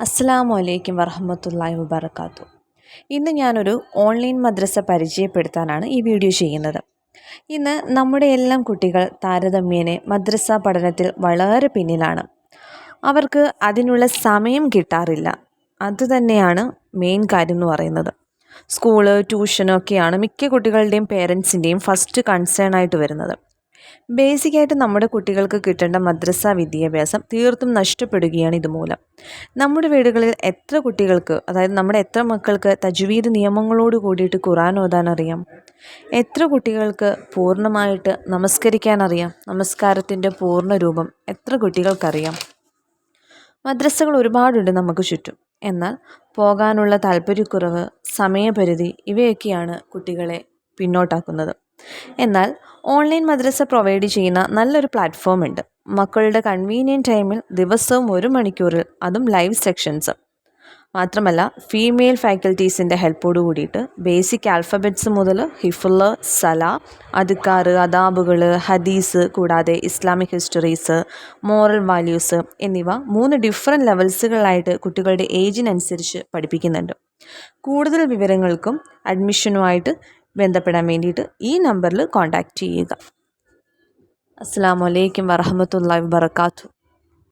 അസ്സലാമു അലൈക്കും വറഹ്മത്തുള്ളാഹി വബറകാതുഹു. ഇന്ന് ഞാനൊരു ഓൺലൈൻ മദ്രസ പരിചയപ്പെടുത്താനാണ് ഈ വീഡിയോ ചെയ്യുന്നത്. ഇന്ന് നമ്മുടെ എല്ലാം കുട്ടികൾ താരതമ്യേന മദ്രസ പഠനത്തിൽ വളരെ പിന്നിലാണ്. അവർക്ക് അതിനുള്ള സമയം കിട്ടാറില്ല. അതുതന്നെയാണ് മെയിൻ കാര്യം എന്ന് പറയുന്നത്. സ്കൂള്, ട്യൂഷനൊക്കെയാണ് മിക്ക കുട്ടികളുടെയും പേരൻസിൻ്റെയും ഫസ്റ്റ് കൺസേൺ ആയിട്ട് വരുന്നത്. ബേസിക്കായിട്ട് നമ്മുടെ കുട്ടികൾക്ക് കിട്ടേണ്ട മദ്രസ വിദ്യാഭ്യാസം തീർത്തും നഷ്ടപ്പെടുകയാണ് ഇതുമൂലം. നമ്മുടെ വീടുകളിൽ എത്ര കുട്ടികൾക്ക്, അതായത് നമ്മുടെ എത്ര മക്കൾക്ക് തജ്വീദ് നിയമങ്ങളോട് കൂടിയിട്ട് ഖുർആൻ ഓതാൻ അറിയാം? എത്ര കുട്ടികൾക്ക് പൂർണ്ണമായിട്ട് നമസ്കരിക്കാൻ അറിയാം? നമസ്കാരത്തിൻ്റെ പൂർണ്ണ രൂപം എത്ര കുട്ടികൾക്കറിയാം? മദ്രസകൾ ഒരുപാടുണ്ട് നമുക്ക് ചുറ്റും. എന്നാൽ പോകാനുള്ള താല്പര്യക്കുറവ്, സമയപരിധി ഇവയൊക്കെയാണ് കുട്ടികളെ പിന്നോട്ടാക്കുന്നത്. എന്നാൽ ഓൺലൈൻ മദ്രസ പ്രൊവൈഡ് ചെയ്യുന്ന നല്ലൊരു പ്ലാറ്റ്ഫോം ഉണ്ട്. മക്കളുടെ കൺവീനിയൻറ്റ് ടൈമിൽ ദിവസവും 1 മണിക്കൂറിൽ, അതും ലൈവ് സെക്ഷൻസ്. മാത്രമല്ല ഫീമെയിൽ ഫാക്കൽറ്റീസിൻ്റെ ഹെൽപ്പോട് കൂടിയിട്ട് ബേസിക് ആൽഫബറ്റ്സ് മുതൽ ഹിഫ്ള്, സല, അദ്കാർ, അദാബുകൾ, ഹദീസ്, കൂടാതെ ഇസ്ലാമിക് ഹിസ്റ്ററീസ്, മോറൽ വാല്യൂസ് എന്നിവ 3 ഡിഫറെൻറ്റ് ലെവൽസുകളായിട്ട് കുട്ടികളുടെ ഏജിനനുസരിച്ച് പഠിപ്പിക്കുന്നുണ്ട്. കൂടുതൽ വിവരങ്ങൾക്കും അഡ്മിഷനുമായിട്ട് ബന്ധപ്പെടാൻ വേണ്ടിയിട്ട് ഈ നമ്പറിൽ കോൺടാക്റ്റ് ചെയ്യുക. അസ്സലാമു അലൈക്കും വറഹ്മത്തുള്ളാഹി വബറകാതുഹു.